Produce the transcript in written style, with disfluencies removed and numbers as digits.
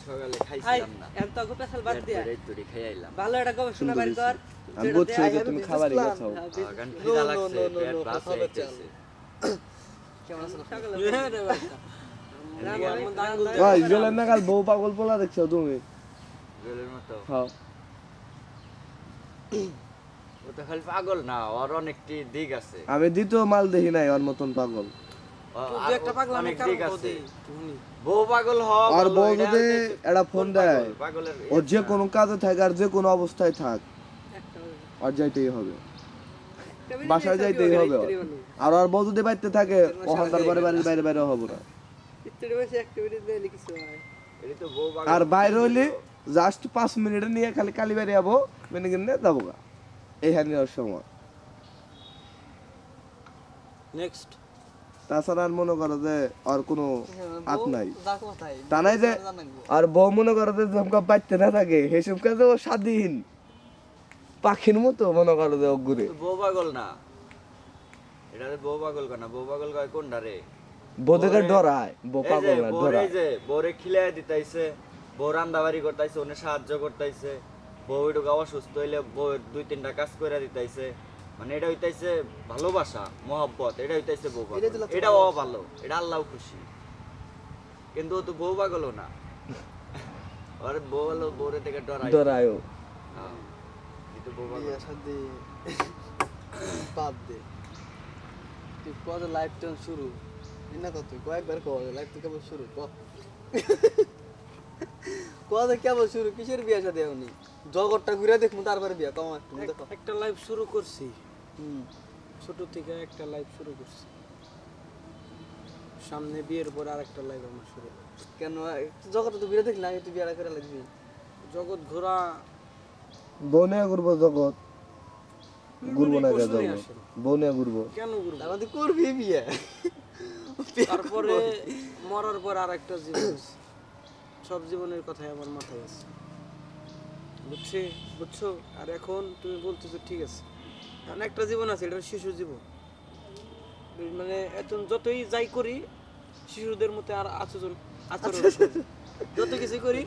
সকালে খাইছিলাম না এত তো পেছাল বাদ দিয়া এই তুই খাই আইলাম ভালো একটা গবেষণা বের কর আমি বুঝছি যে তুমি খাবারই খাও কারণ খিদা লাগছে পেট ভাসে আইতেছে কেমন আছে সকালে ভাই জলের নাগাল বউ পাগল পোলা দেখছো তুমি জলের মতো হ্যাঁ ও তো খালি পাগল না ওর অনেকটি দিক আছে আমি দ্বিতীয় মাল দেখি নাই ওর মতন পাগল তুই একটা পাগল অনেক দিক আছে বউ পাগল হওয়া আর ভালো, বউ এটা যদি হইতেছে একটা ফোন দেয় পাগলের ও যে কোনো কাজে থাকে আর যে কোনো অবস্থায় থাক আর যাইতেই হবে বাসায় যাইতেই হবে ওর। আর আর বউ যদি বাড়িতে থাকে ওখান তারপরে বাড়ির বাইরে বাইরে হবে না ইত্যাদি বেশি অ্যাক্টিভিটি দিলে কিছু হয় এটা তো বউ পাগল আর বাইরে হইলে জাস্ট 5 মিনিট নিয়ে খালি কালি বাইরে যাবো মেনে কিনে যাবো গা এইখানে ওর সময় নেক্সট তাছাড়া আর মনে করো যে আর কোনো হাত নাই যাক কোথায় তা নাই যে আর বউ মনে করো যে জমকা বাড়তে না থাকে সেসব কাজে ও স্বাধীন পাখির মতো মনে করো যে ও ঘুরে বউ পাগল না এটা বউ পাগল না বউ পাগল কয় কোনটা রে বউদেরকে ডরায় বউ এই পাগল যে না বউরে ডরায় যে বউরে খিলাই দিতাইছে বউ রান্দাবাড়ি করতাইছে ওনে সাহায্য করতাইছে বউ একটু অসুস্থ হইলে বউ 2-3টা কাজ করে দিতাইছে মানে এটা হইতাইছে ভালোবাসা মহব্বত এটা হইতাইছে বউ পাগল এটা ও ভালো এটা আল্লাহ খুশি কিন্তু ও তো বউ পাগলও না আর বউ হলো বউরে থেকে ডরাই ডরায় ও। হ্যাঁ। কিন্তু বউ পাগল বিয়ে শাদি বাদ দে তুই কত লাইফ টাইম শুরু না কত তুই কয়েকবার কর লাইফ তো কেবল শুরু কত কেবল শুরু কিসের বিয়ে শাদি এখনই জগৎটা ঘুরে দেখবো তারপরে বিয়ে কম একটু দেখো একটা লাইফ শুরু করছি হুম ছোট থেকে একটা লাইফ শুরু করছি সামনে বিয়ের পর আরেকটা লাইফ আমার শুরু কেন জগৎটা তো ঘুরে দেখলাম তুই বিয়েটা করে লাগবি জগৎ ঘোরা বউ নিয়ে ঘুরবো জগৎ ঘুরবো না কে প্রশ্নই জগৎ আসে না। বউ নিয়ে ঘুরবো কেন ঘুরবো তারপর তুই করবি বিয়ে তারপরে মরার পর আরেকটা জীবন আছে। সব জীবনের কথাই আমার মাথায় আছে বুঝছো আর এখন তুমি বলতেছো ঠিক আছে এখন একটা জীবন আছে এটা শিশু জীবন মানে এখন যতই যাই করি শিশুদের মধ্যে আর আচরণ আচরণ করি। যত কিছু করি